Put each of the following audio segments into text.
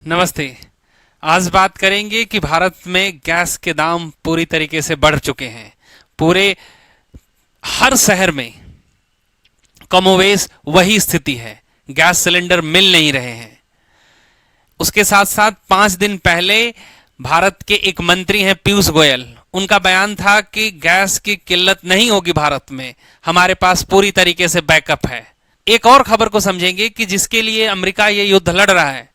नमस्ते। आज बात करेंगे कि भारत में गैस के दाम पूरी तरीके से बढ़ चुके हैं। पूरे हर शहर में कमोवेश वही स्थिति है, गैस सिलेंडर मिल नहीं रहे हैं। उसके साथ साथ 5 दिन पहले भारत के एक मंत्री हैं पीयूष गोयल, उनका बयान था कि गैस की किल्लत नहीं होगी भारत में, हमारे पास पूरी तरीके से बैकअप है। एक और खबर को समझेंगे कि जिसके लिए अमेरिका ये युद्ध लड़ रहा है,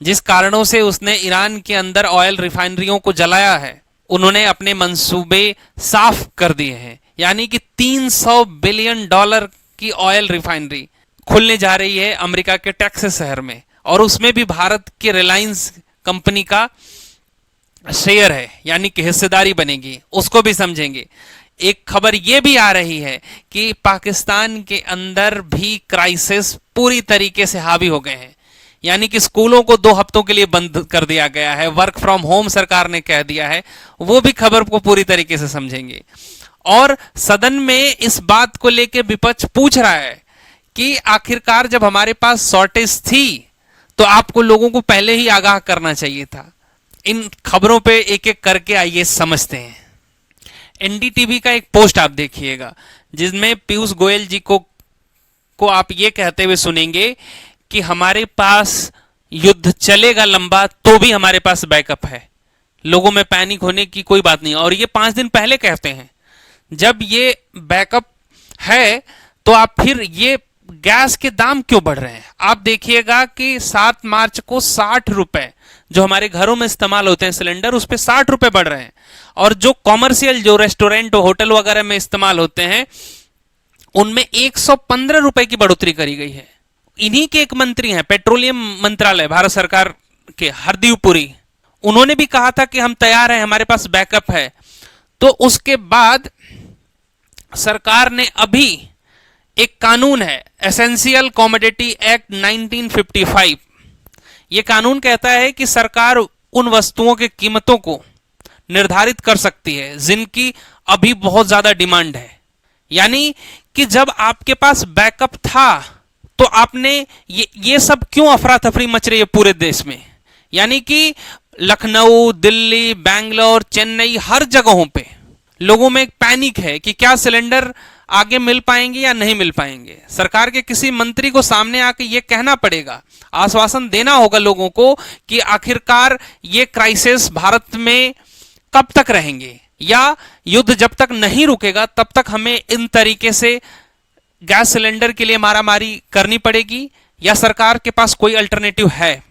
जिस कारणों से उसने ईरान के अंदर ऑयल रिफाइनरियों को जलाया है, उन्होंने अपने मंसूबे साफ कर दिए हैं। यानी कि $300 बिलियन की ऑयल रिफाइनरी खुलने जा रही है अमेरिका के टेक्सास शहर में, और उसमें भी भारत के रिलायंस कंपनी का शेयर है, यानी कि हिस्सेदारी बनेगी। उसको भी समझेंगे। एक खबर यह भी आ रही है कि पाकिस्तान के अंदर भी क्राइसिस पूरी तरीके से हावी हो गए हैं, यानी कि स्कूलों को 2 हफ्तों के लिए बंद कर दिया गया है, वर्क फ्रॉम होम सरकार ने कह दिया है। वो भी खबर को पूरी तरीके से समझेंगे। और सदन में इस बात को लेकर विपक्ष पूछ रहा है कि आखिरकार जब हमारे पास शॉर्टेज थी तो आपको लोगों को पहले ही आगाह करना चाहिए था। इन खबरों पे एक एक करके आइए समझते हैं। एनडीटीवी का एक पोस्ट आप देखिएगा, जिसमें पीयूष गोयल जी को आप ये कहते हुए सुनेंगे कि हमारे पास युद्ध चलेगा लंबा तो भी हमारे पास बैकअप है, लोगों में पैनिक होने की कोई बात नहीं। और ये 5 दिन पहले कहते हैं। जब ये बैकअप है तो आप फिर ये गैस के दाम क्यों बढ़ रहे हैं? आप देखिएगा कि 7 मार्च को 60 रुपए जो हमारे घरों में इस्तेमाल होते हैं सिलेंडर, उस पे 60 रुपए बढ़ रहे हैं। और जो कॉमर्शियल, जो रेस्टोरेंट होटल वगैरह में इस्तेमाल होते हैं, उनमें 115 रुपए की बढ़ोतरी करी गई है। इन्हीं के एक मंत्री हैं, पेट्रोलियम मंत्रालय भारत सरकार के, हरदीप पुरी, उन्होंने भी कहा था कि हम तैयार हैं, हमारे पास बैकअप है। तो उसके बाद सरकार ने अभी एक कानून है, एसेंशियल कमोडिटी एक्ट 1955। यह कानून कहता है कि सरकार उन वस्तुओं की कीमतों को निर्धारित कर सकती है जिनकी अभी बहुत ज्यादा डिमांड है। यानी कि जब आपके पास बैकअप था तो आपने ये सब क्यों अफरा तफरी मच रही है पूरे देश में? यानी कि लखनऊ, दिल्ली, बैंगलोर, चेन्नई, हर जगहों पे लोगों में एक पैनिक है कि क्या सिलेंडर आगे मिल पाएंगे या नहीं मिल पाएंगे। सरकार के किसी मंत्री को सामने आके ये कहना पड़ेगा, आश्वासन देना होगा लोगों को कि आखिरकार ये क्राइसिस भारत में कब तक रहेंगे, या युद्ध जब तक नहीं रुकेगा तब तक हमें इन तरीके से गैस सिलेंडर के लिए मारामारी करनी पड़ेगी, या सरकार के पास कोई अल्टरनेटिव है।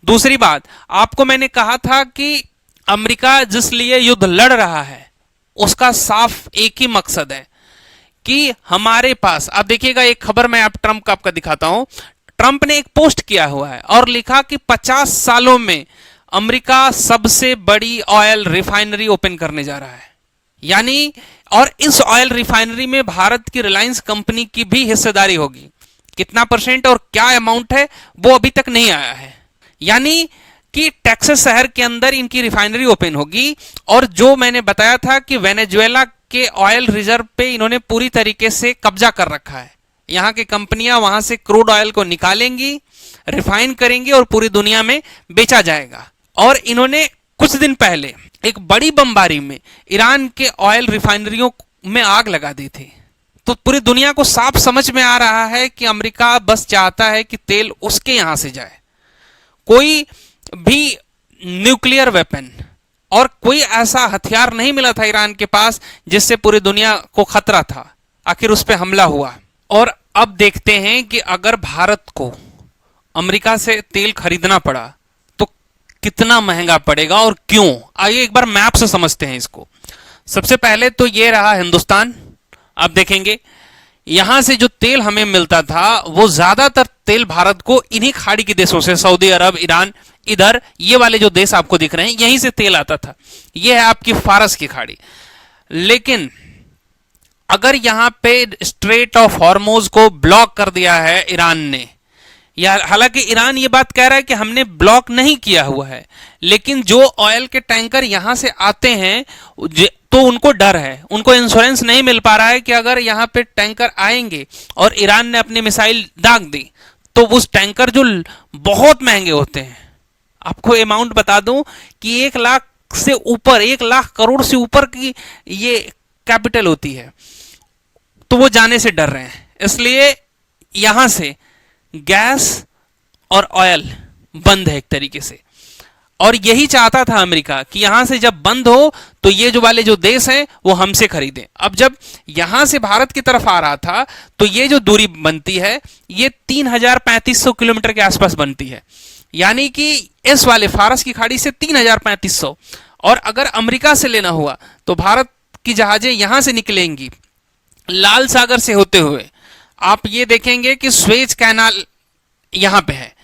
दूसरी बात, आपको मैंने कहा था कि अमेरिका जिस लिए युद्ध लड़ रहा है उसका साफ एक ही मकसद है कि हमारे पास, आप देखिएगा एक खबर मैं आप ट्रंप का आपका दिखाता हूं। ट्रंप ने एक पोस्ट किया हुआ है और लिखा कि 50 सालों में अमेरिका सबसे बड़ी ऑयल रिफाइनरी ओपन करने जा रहा है। यानी, और इस ऑयल रिफाइनरी में भारत की रिलायंस कंपनी की भी हिस्सेदारी होगी। कितना % और क्या अमाउंट है वो अभी तक नहीं आया है। यानी कि टेक्सास शहर के अंदर इनकी रिफाइनरी ओपन होगी। और जो मैंने बताया था कि वेनेजुएला के ऑयल रिजर्व पे इन्होंने पूरी तरीके से कब्जा कर रखा है। यहां की कंपनियां वहां से क्रूड ऑयल को निकालेंगी, रिफाइन करेंगी और पूरी दुनिया में बेचा जाएगा। और इन्होंने कुछ दिन पहले एक बड़ी बमबारी में ईरान के ऑयल रिफाइनरियों में आग लगा दी थी। तो पूरी दुनिया को साफ समझ में आ रहा है कि अमेरिका बस चाहता है कि तेल उसके यहां से जाए। कोई भी न्यूक्लियर वेपन और कोई ऐसा हथियार नहीं मिला था ईरान के पास जिससे पूरी दुनिया को खतरा था। आखिर उस पर हमला हुआ। और अब देखते हैं कि अगर भारत को अमेरिका से तेल खरीदना पड़ा तो कितना महंगा पड़ेगा और क्यों। आइए एक बार मैप से समझते हैं इसको। सबसे पहले तो ये रहा हिंदुस्तान। आप देखेंगे यहां से जो तेल हमें मिलता था वो ज्यादातर तेल भारत को इन्हीं खाड़ी के देशों से, सऊदी अरब, ईरान, इधर ये वाले जो देश आपको दिख रहे हैं यहीं से तेल आता था। ये है आपकी फारस की खाड़ी। लेकिन अगर यहां पे स्ट्रेट ऑफ हॉर्मोज को ब्लॉक कर दिया है ईरान ने, या हालांकि ईरान ये बात कह रहा है कि हमने ब्लॉक नहीं किया हुआ है, लेकिन जो ऑयल के टैंकर यहां से आते हैं तो उनको डर है, उनको इंश्योरेंस नहीं मिल पा रहा है कि अगर यहां पे टैंकर आएंगे और ईरान ने अपनी मिसाइल दाग दी तो उस टैंकर जो बहुत महंगे होते हैं, आपको अमाउंट बता दूं कि 1 लाख से ऊपर, 1 लाख करोड़ से ऊपर की ये कैपिटल होती है। तो वो जाने से डर रहे हैं, इसलिए यहां से गैस और ऑयल बंद है एक तरीके से। और यही चाहता था अमेरिका कि यहां से जब बंद हो तो ये जो वाले जो देश हैं वो हमसे खरीदें। अब जब यहां से भारत की तरफ आ रहा था तो ये जो दूरी बनती है ये 3,3500 किलोमीटर के आसपास बनती है, यानी कि इस वाले फारस की खाड़ी से 3,3500। और अगर अमेरिका से लेना हुआ तो भारत की जहाजें यहां से निकलेंगी लाल सागर से होते हुए। आप ये देखेंगे कि स्वेज कैनाल यहां पे है,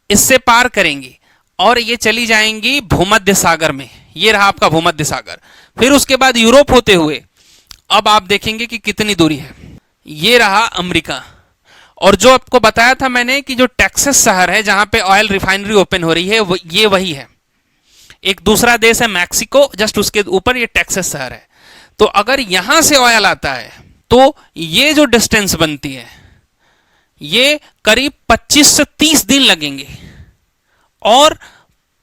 इससे पार करेंगी और ये चली जाएंगी भूमध्य सागर में। ये रहा आपका भूमध्य सागर। फिर उसके बाद यूरोप होते हुए अब आप देखेंगे कि कितनी दूरी है। ये रहा अमेरिका। और जो आपको बताया था मैंने कि जो टेक्सास शहर है जहां पे ऑयल रिफाइनरी ओपन हो रही है ये वही है। एक दूसरा देश है मैक्सिको, जस्ट उसके ऊपर ये टेक्सास शहर है। तो अगर यहां से ऑयल आता है तो ये जो डिस्टेंस बनती है ये करीब 25 से 30 दिन लगेंगे और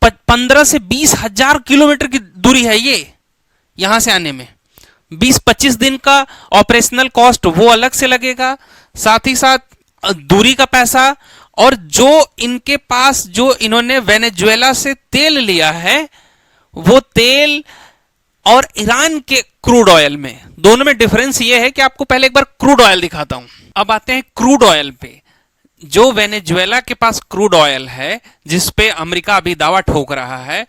15 से 20 हजार किलोमीटर की दूरी है ये यहां से आने में। 20-25 दिन का ऑपरेशनल कॉस्ट वो अलग से लगेगा, साथ ही साथ दूरी का पैसा, और जो इनके पास जो इन्होंने वेनेजुएला से तेल लिया है वो तेल और ईरान के क्रूड ऑयल में, दोनों में डिफरेंस ये है कि आपको पहले एक बार क्रूड ऑयल दिखाता हूं। अब आते हैं क्रूड ऑयल पे। जो वेनेजुएला के पास क्रूड ऑयल है जिस पे अमेरिका अभी दावा ठोक रहा है,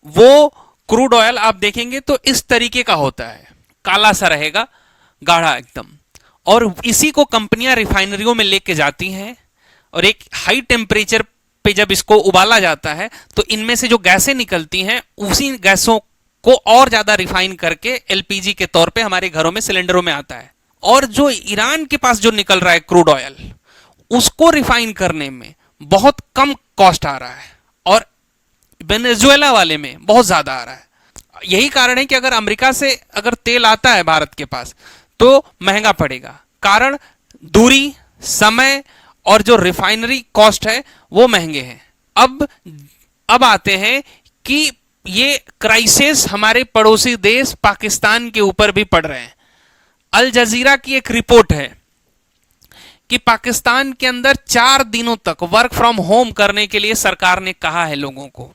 वो क्रूड ऑयल आप देखेंगे तो इस तरीके का होता है, काला सा रहेगा, गाढ़ा एकदम। और इसी को कंपनियां रिफाइनरियों में लेके जाती हैं और एक हाई टेम्परेचर पे जब इसको उबाला जाता है तो इनमें से जो गैसें निकलती हैं उसी गैसों को और ज्यादा रिफाइन करके एलपीजी के तौर पे हमारे घरों में सिलेंडरों में आता है। और जो ईरान के पास जो निकल रहा है क्रूड ऑयल, उसको रिफाइन करने में बहुत कम कॉस्ट आ रहा है और वेनेजुएला वाले में बहुत ज्यादा आ रहा है। यही कारण है कि अगर अमेरिका से अगर तेल आता है भारत के पास तो महंगा पड़ेगा, कारण दूरी, समय और जो रिफाइनरी कॉस्ट है वो महंगे हैं। अब आते हैं कि ये क्राइसिस हमारे पड़ोसी देश पाकिस्तान के ऊपर भी पड़ रहे हैं। अल जजीरा की एक रिपोर्ट है कि पाकिस्तान के अंदर 4 दिनों तक वर्क फ्रॉम होम करने के लिए सरकार ने कहा है लोगों को।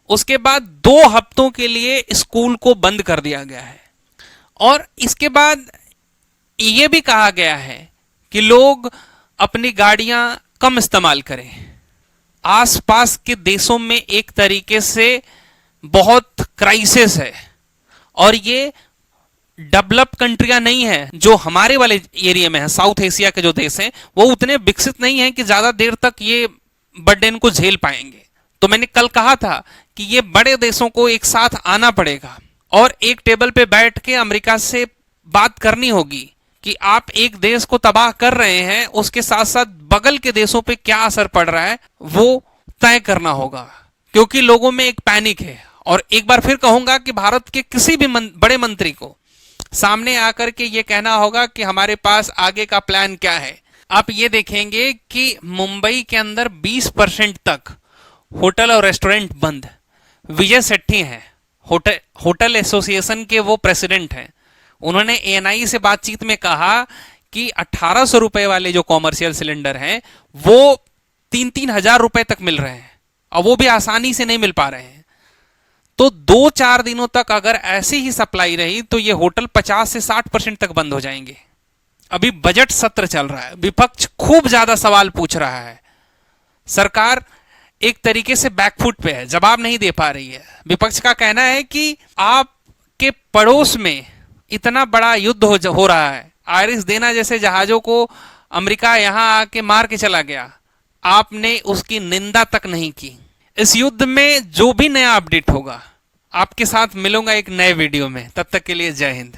उसके बाद 2 हफ्तों के लिए स्कूल को बंद कर दिया गया है और इसके बाद यह भी कहा गया है कि लोग अपनी गाड़ियां कम इस्तेमाल करें। आसपास के देशों में एक तरीके से बहुत क्राइसिस है और ये डेवलप कंट्रियां नहीं है जो हमारे वाले एरिया में है। साउथ एशिया के जो देश हैं वो उतने विकसित नहीं हैं कि ज्यादा देर तक ये बर्डन को झेल पाएंगे। तो मैंने कल कहा था कि ये बड़े देशों को एक साथ आना पड़ेगा और एक टेबल पे बैठ के अमेरिका से बात करनी होगी कि आप एक देश को तबाह कर रहे हैं, उसके साथ साथ बगल के देशों पे क्या असर पड़ रहा है वो तय करना होगा, क्योंकि लोगों में एक पैनिक है। और एक बार फिर कहूंगा कि भारत के किसी भी बड़े मंत्री को सामने आकर के ये कहना होगा कि हमारे पास आगे का प्लान क्या है। आप ये देखेंगे कि मुंबई के अंदर 20% तक होटल और रेस्टोरेंट बंद। विजय सेट्टी हैं, होटल एसोसिएशन के वो प्रेसिडेंट हैं। उन्होंने एएनआई से बातचीत में कहा कि 1800 रुपए वाले जो कॉमर्शियल सिलेंडर हैं वो 3-3 हजार रुपए तक मिल रहे हैं और वो भी आसानी से नहीं मिल पा रहे हैं। तो 2-4 दिनों तक अगर ऐसी ही सप्लाई रही तो ये होटल 50 से 60% तक बंद हो जाएंगे। अभी बजट सत्र चल रहा है, विपक्ष खूब ज्यादा सवाल पूछ रहा है, सरकार एक तरीके से बैकफुट पे है, जवाब नहीं दे पा रही है। विपक्ष का कहना है कि आपके पड़ोस में इतना बड़ा युद्ध हो रहा है, आयरिस देना जैसे जहाजों को अमेरिका यहां आके मार के चला गया, आपने उसकी निंदा तक नहीं की। इस युद्ध में जो भी नया अपडेट होगा आपके साथ मिलूंगा एक नए वीडियो में। तब तक के लिए जय हिंद।